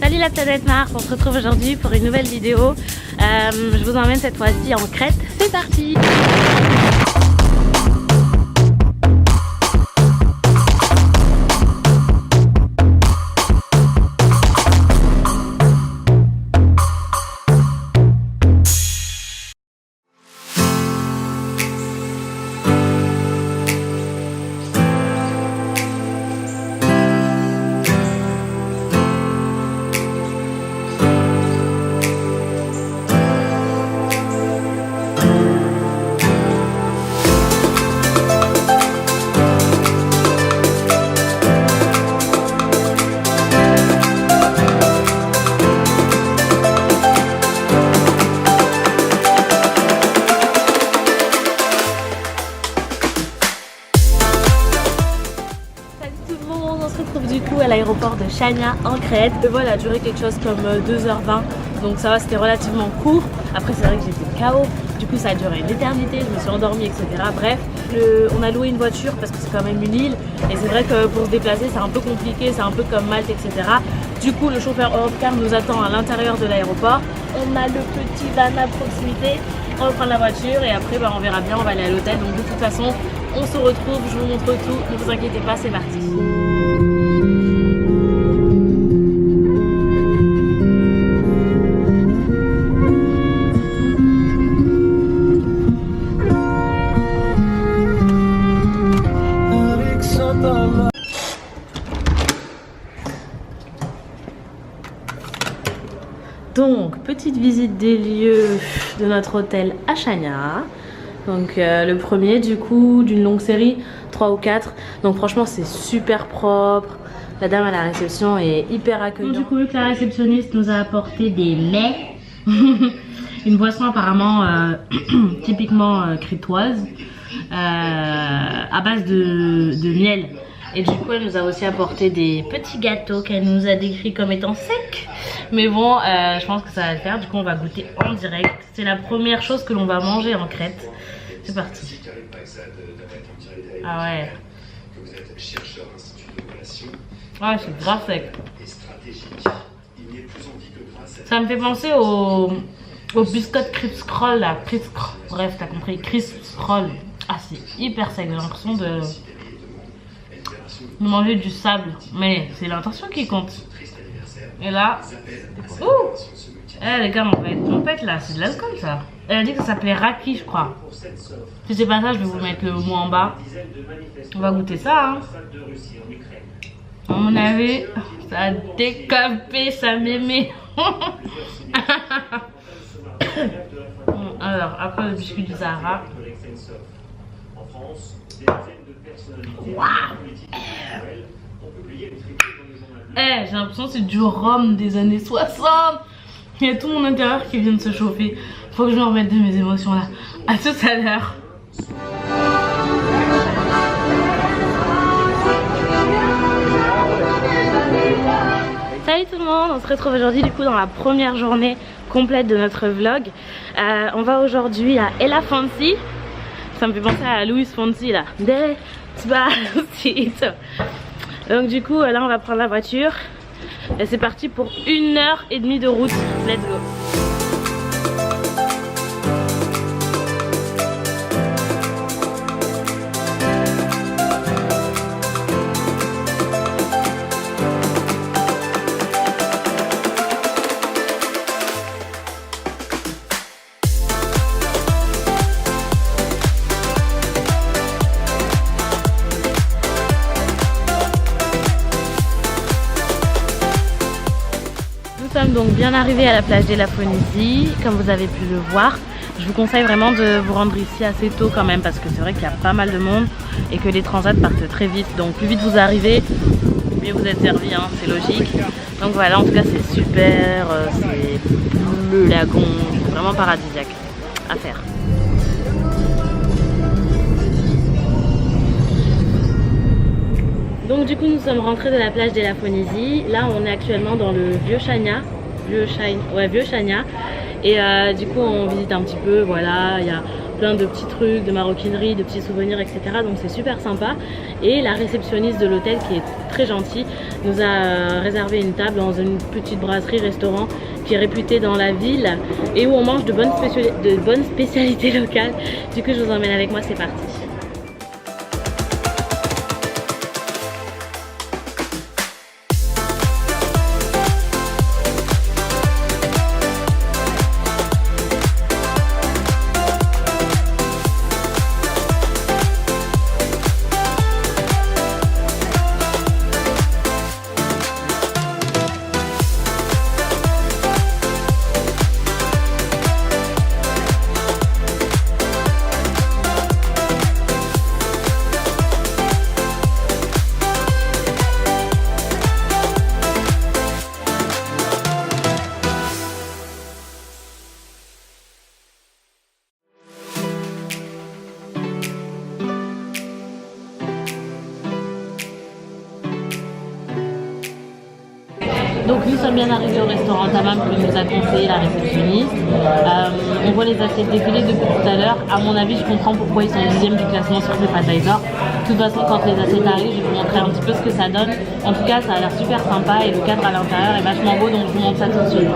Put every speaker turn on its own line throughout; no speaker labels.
Salut la planète Mars, on se retrouve aujourd'hui pour une nouvelle vidéo. Je vous emmène cette fois-ci en Crète, c'est parti! On se retrouve du coup à l'aéroport de Chania en Crète. Le vol a duré quelque chose comme 2h20, donc ça va, c'était relativement court. Après c'est vrai que j'étais KO, du coup ça a duré une éternité, je me suis endormie, etc. Bref, on a loué une voiture parce que c'est quand même une île et c'est vrai que pour se déplacer c'est un peu compliqué, c'est un peu comme Malte, etc. Du coup le chauffeur Europcar nous attend à l'intérieur de l'aéroport. On a le petit van à proximité, on va prendre la voiture et après on verra bien, on va aller à l'hôtel. Donc de toute façon on se retrouve, je vous montre tout, ne vous inquiétez pas, c'est parti. Donc, petite visite des lieux de notre hôtel à Chania. Donc le premier du coup d'une longue série, 3 ou 4. Donc franchement c'est super propre. La dame à la réception est hyper accueillante. Donc, du coup vu que la réceptionniste nous a apporté des mets, une boisson apparemment typiquement crétoise, à base de miel. Et du coup elle nous a aussi apporté des petits gâteaux qu'elle nous a décrits comme étant secs. Mais bon je pense que ça va le faire, du coup on va goûter en direct. C'est la première chose que l'on va manger en Crète. C'est parti. Ah ouais. Ouais, c'est grave sec. Ça me fait penser au biscotte crisp scroll là. Bref, t'as compris. Crisp scroll. Ah, c'est hyper sec. J'ai l'impression de manger du sable. Mais c'est l'intention qui compte. Et là. Ouh! Eh les gars, mon pète là, c'est de l'alcool ça. Elle a dit que ça s'appelait Raki, je crois. Si c'est pas ça, je vais vous mettre le mot en bas. On va goûter ça. Hein. À mon avis, ça a décapé sa mémé. Alors, après le biscuit du Zara. Waouh! Eh, j'ai l'impression que c'est du rhum des années 60. Il y a tout mon intérieur qui vient de se chauffer. Faut que je me remette de mes émotions là. À tout à l'heure. Salut tout le monde, on se retrouve aujourd'hui du coup dans la première journée complète de notre vlog. On va aujourd'hui à Ella Fancy. Ça me fait penser à Louis Fonsi là. Despacito. Donc du coup là on va prendre la voiture. Et c'est parti pour 1h30 de route. Let's go. Nous sommes donc bien arrivés à la plage de la Phoenicie, comme vous avez pu le voir. Je vous conseille vraiment de vous rendre ici assez tôt quand même parce que c'est vrai qu'il y a pas mal de monde et que les transats partent très vite. Donc plus vite vous arrivez, mieux vous êtes servi, hein, c'est logique. Donc voilà, en tout cas c'est super, c'est bleu lagon, c'est vraiment paradisiaque à faire. Donc du coup nous sommes rentrés de la plage de la Phoenicie. Là on est actuellement dans le vieux Chania. Vieux Chania. Et du coup on visite un petit peu, voilà, il y a plein de petits trucs, de maroquinerie, de petits souvenirs, etc. Donc c'est super sympa. Et la réceptionniste de l'hôtel, qui est très gentille, nous a réservé une table dans une petite brasserie-restaurant qui est réputée dans la ville et où on mange de bonnes spécialités locales. Du coup, je vous emmène avec moi, c'est parti. Donc nous sommes bien arrivés au restaurant Tamam que nous a conseillé la réceptionniste. On voit les assiettes défiler depuis tout à l'heure. À mon avis, je comprends pourquoi ils sont 10e du classement sur TripAdvisor. De toute façon, quand les assiettes arrivent, je vais vous montrer un petit peu ce que ça donne. En tout cas, ça a l'air super sympa et le cadre à l'intérieur est vachement beau, donc je vous montre ça tout de suite.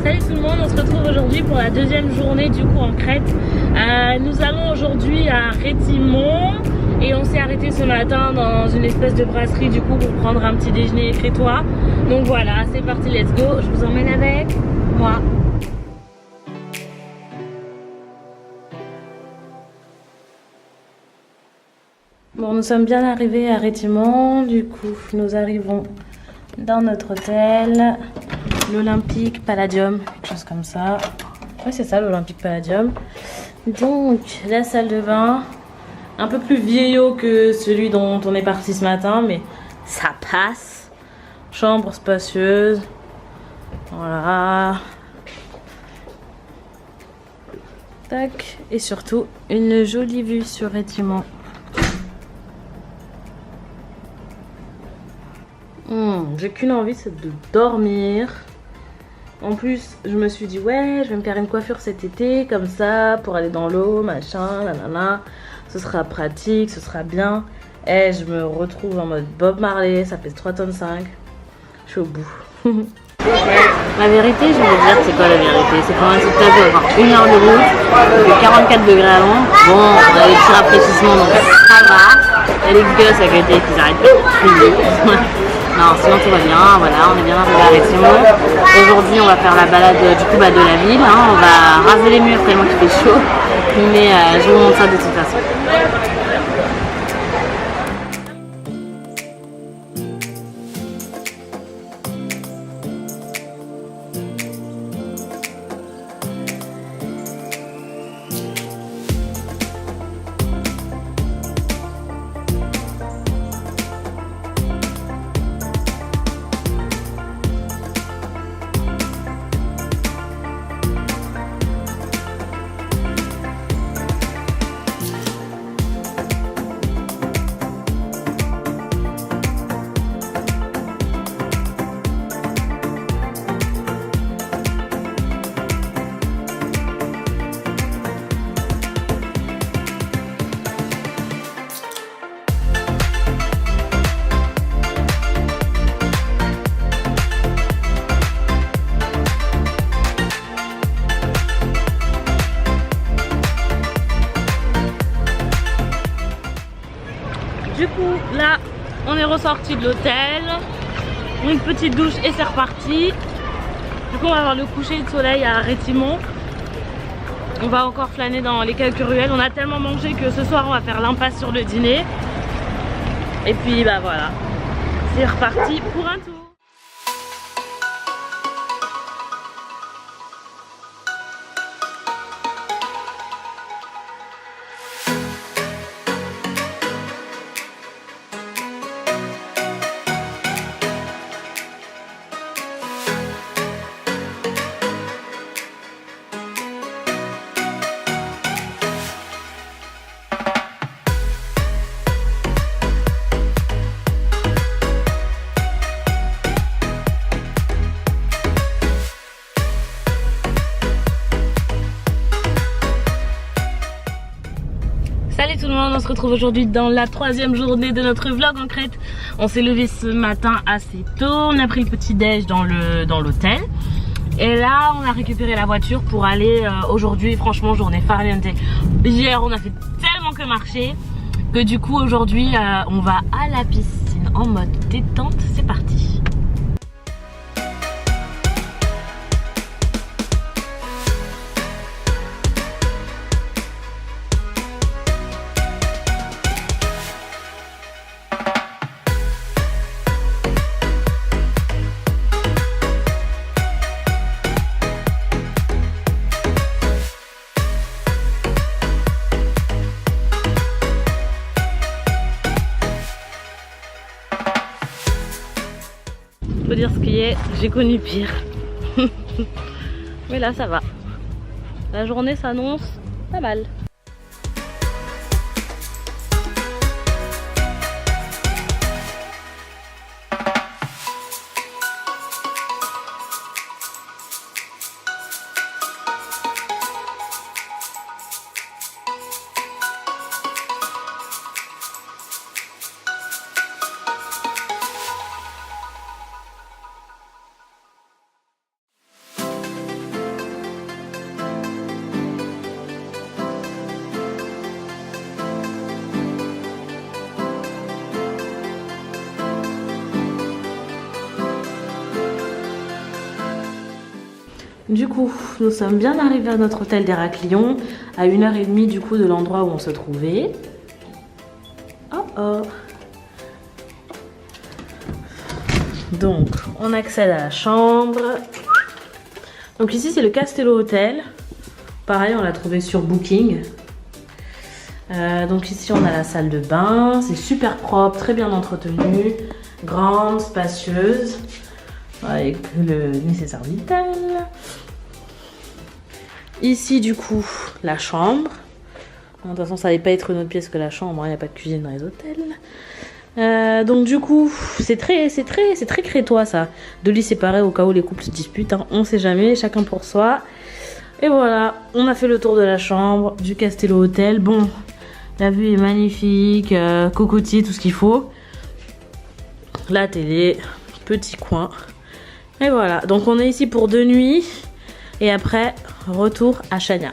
Salut tout le monde, on se retrouve aujourd'hui pour la deuxième journée du coup en Crète. Nous allons aujourd'hui à Rétimont et on s'est arrêté ce matin dans une espèce de brasserie du coup pour prendre un petit déjeuner crétois. Donc voilà, c'est parti, let's go, je vous emmène avec moi. Bon, nous sommes bien arrivés à Rétimont, du coup nous arrivons dans notre hôtel, l'Olympique Palladium, quelque chose comme ça. Ouais, c'est ça, l'Olympique Palladium. Donc la salle de bain, un peu plus vieillot que celui dont on est parti ce matin, mais ça passe. Chambre spacieuse, voilà. Tac, et surtout une jolie vue sur Rétimont. J'ai qu'une envie, c'est de dormir. En plus, je me suis dit, ouais, je vais me faire une coiffure cet été, comme ça, pour aller dans l'eau, machin, nanana. Ce sera pratique, ce sera bien. Et je me retrouve en mode Bob Marley, ça pèse 3,5 tonnes. Je suis au bout. La vérité, je vais vous dire, c'est quoi la vérité? C'est quand même toute ta vie, avoir 1 heure de route, il fait 44 degrés à Londres. Bon, on a des petits rafraîchissements, donc ça va. Il y a les gosses à côté qui s'arrêtent pas de crier. Non, sinon tout va bien, voilà, on est bien arrivé à Rétimont. Aujourd'hui, on va faire la balade du coup de la ville, hein. On va raser les murs tellement qu'il fait chaud, mais je vous montre ça de toute façon. Là, on est ressorti de l'hôtel. Une petite douche et c'est reparti. Du coup, on va voir le coucher de soleil à Rétimont. On va encore flâner dans les quelques ruelles. On a tellement mangé que ce soir, on va faire l'impasse sur le dîner. Et puis, bah voilà. C'est reparti pour un tour. Salut tout le monde, on se retrouve aujourd'hui dans la 3e journée de notre vlog en Crète. On s'est levé ce matin assez tôt, on a pris le petit déj dans l'hôtel. Et là on a récupéré la voiture pour aller aujourd'hui, franchement journée farniente. Hier on a fait tellement que marcher que du coup aujourd'hui on va à la piscine en mode détente, c'est parti. Faut dire ce qui est, j'ai connu pire. Mais là ça va. La journée s'annonce pas mal. Du coup, nous sommes bien arrivés à notre hôtel d'Héraclion, à 1h30 du coup de l'endroit où on se trouvait. Oh oh. Donc, on accède à la chambre. Donc ici, c'est le Castello Hotel. Pareil, on l'a trouvé sur Booking. Donc ici, on a la salle de bain. C'est super propre, très bien entretenu, grande, spacieuse, avec le nécessaire vital. Ici du coup la chambre. De toute façon ça n'allait pas être une autre pièce que la chambre, il n'y a pas de cuisine dans les hôtels. Donc du coup c'est très crétois ça. Deux lits séparés au cas où les couples se disputent, hein. On sait jamais, chacun pour soi. Et voilà, on a fait le tour de la chambre du Castello Hotel. Bon, la vue est magnifique, cocotier, tout ce qu'il faut. La télé, petit coin. Et voilà, donc on est ici pour 2 nuits. Et après, retour à Chania.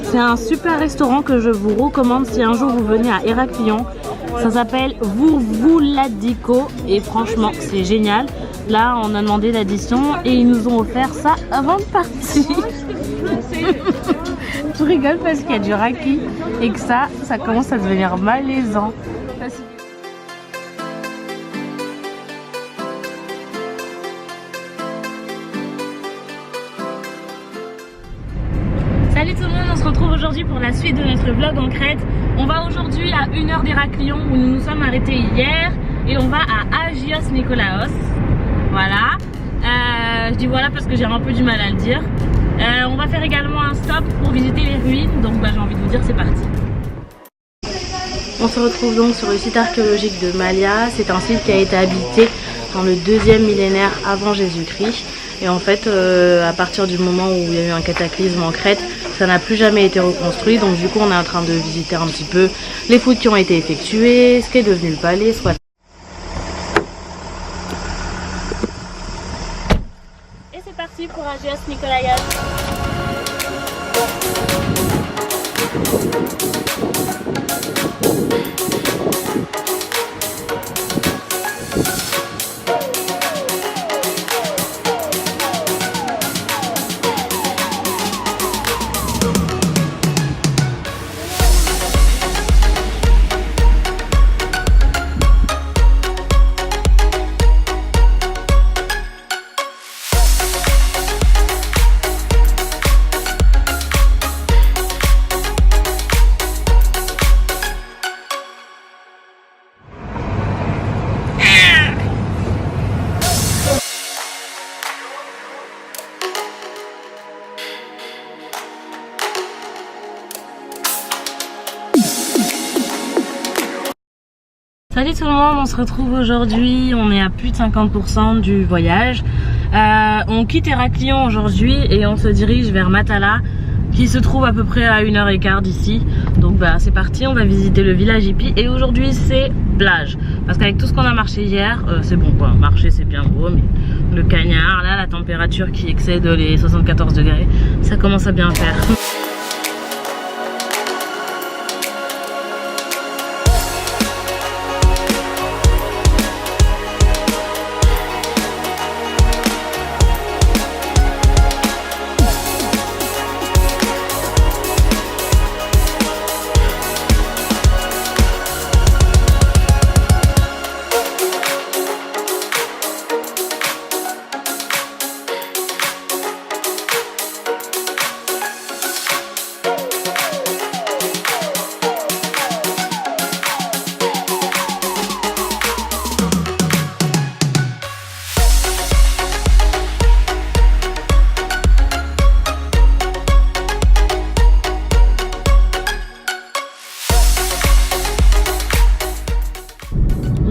C'est un super restaurant que je vous recommande si un jour vous venez à Héraclion. Ça s'appelle Vourvouladico et franchement c'est génial. Là on a demandé l'addition et ils nous ont offert ça avant de partir. Je rigole parce qu'il y a du raki et que ça commence à devenir malaisant. Salut tout le monde, on se retrouve aujourd'hui pour la suite de notre vlog en Crète. On va aujourd'hui à 1h d'Héraclion où nous nous sommes arrêtés hier et on va à Agios Nikolaos. Voilà, je dis voilà parce que j'ai un peu du mal à le dire. On va faire également un stop pour visiter les ruines, donc j'ai envie de vous dire c'est parti. On se retrouve donc sur le site archéologique de Malia. C'est un site qui a été habité dans le 2e millénaire avant Jésus-Christ. Et en fait, à partir du moment où il y a eu un cataclysme en Crète, ça n'a plus jamais été reconstruit. Donc du coup on est en train de visiter un petit peu les fouilles qui ont été effectuées, ce qui est devenu le palais, soit. Et c'est parti pour Hagias Nikolaïas. Salut tout le monde, on se retrouve aujourd'hui, on est à plus de 50% du voyage. On quitte Héraclion aujourd'hui et on se dirige vers Matala qui se trouve à peu près à 1h15 d'ici. Donc bah c'est parti, on va visiter le village hippie et aujourd'hui c'est plage. Parce qu'avec tout ce qu'on a marché hier, c'est bon quoi, marcher c'est bien beau mais le cagnard, là la température qui excède les 74 degrés, ça commence à bien faire.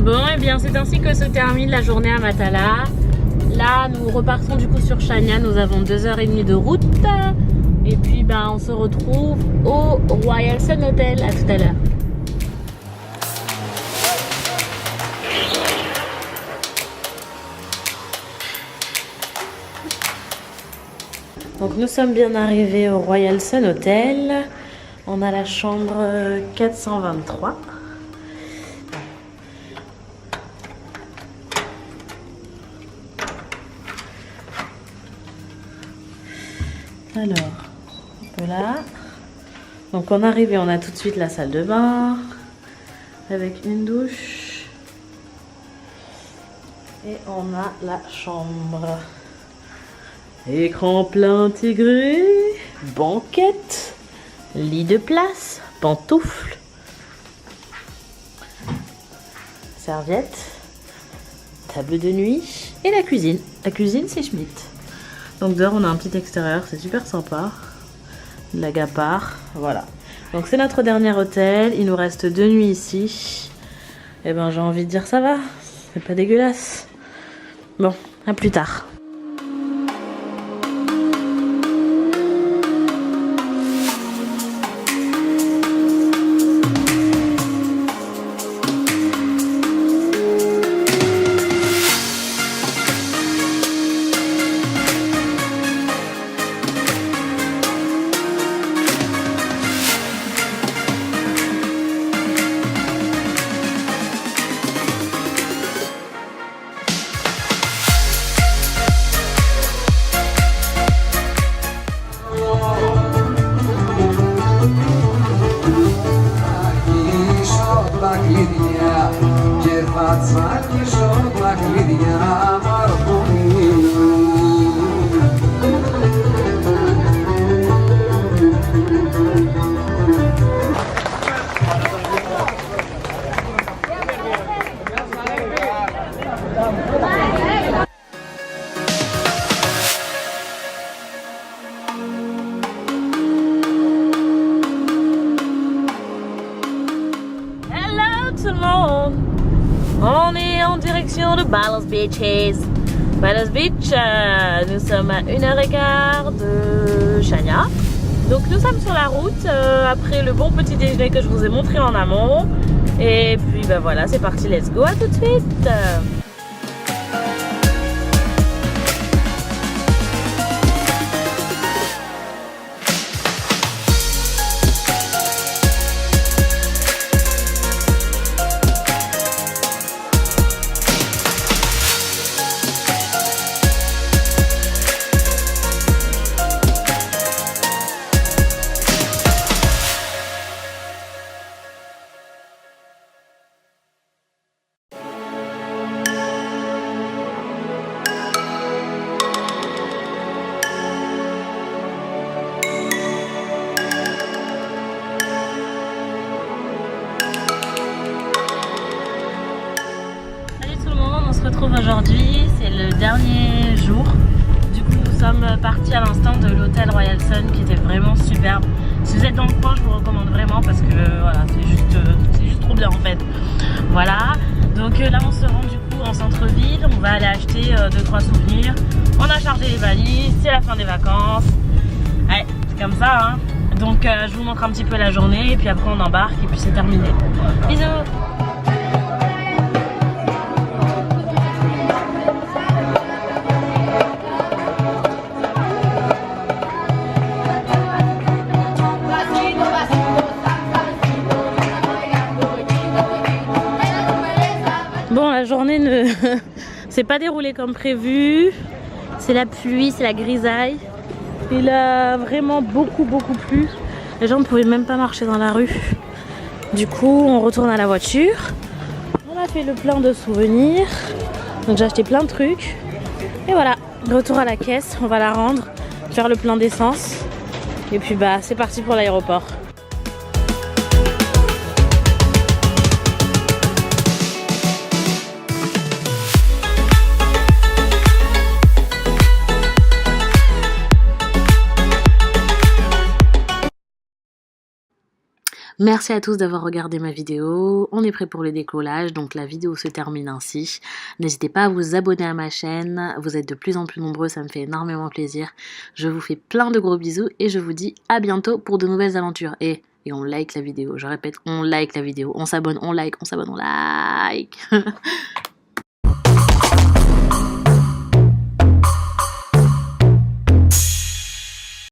Bon, et bien c'est ainsi que se termine la journée à Matala. Là, nous repartons du coup sur Chania. Nous avons 2h30 de route. Et puis, ben, on se retrouve au Royal Sun Hotel. À tout à l'heure. Donc, nous sommes bien arrivés au Royal Sun Hotel. On a la chambre 423. Alors, un peu là. Donc en arrivée, on a tout de suite la salle de bain avec une douche. Et on a la chambre. Écran plein intégré, banquette, lit de place, pantoufles, serviette, table de nuit et la cuisine. La cuisine, c'est Schmidt. Donc dehors on a un petit extérieur, c'est super sympa. La Gapard, voilà. Donc c'est notre dernier hôtel, il nous reste 2 nuits ici. Et ben j'ai envie de dire ça va, c'est pas dégueulasse. Bon, à plus tard. On est en direction de Balos Beaches. Balos Beach, nous sommes à 1h15 de Chania. Donc nous sommes sur la route après le bon petit déjeuner que je vous ai montré en amont. Et puis bah voilà, c'est parti, let's go, à tout de suite. On se retrouve aujourd'hui, c'est le dernier jour. Du coup nous sommes partis à l'instant de l'hôtel Royal Sun qui était vraiment superbe. Si vous êtes dans le coin, je vous recommande vraiment parce que voilà, c'est juste trop bien en fait. Voilà, donc là on se rend du coup en centre-ville, on va aller acheter 2-3 souvenirs. On a chargé les valises, c'est la fin des vacances. Ouais, c'est comme ça hein. Donc je vous montre un petit peu la journée et puis après on embarque et puis c'est terminé. Bisous. Bon, la journée ne s'est pas déroulée comme prévu. C'est la pluie, c'est la grisaille. Il a vraiment beaucoup plu. Les gens ne pouvaient même pas marcher dans la rue. Du coup, on retourne à la voiture. On a fait le plein de souvenirs. Donc j'ai acheté plein de trucs. Et voilà, retour à la caisse. On va la rendre, faire le plein d'essence. Et puis bah c'est parti pour l'aéroport. Merci à tous d'avoir regardé ma vidéo, on est prêt pour le décollage, donc la vidéo se termine ainsi. N'hésitez pas à vous abonner à ma chaîne, vous êtes de plus en plus nombreux, ça me fait énormément plaisir. Je vous fais plein de gros bisous et je vous dis à bientôt pour de nouvelles aventures. Et on like la vidéo, je répète, on like la vidéo, on s'abonne, on like, on s'abonne, on like.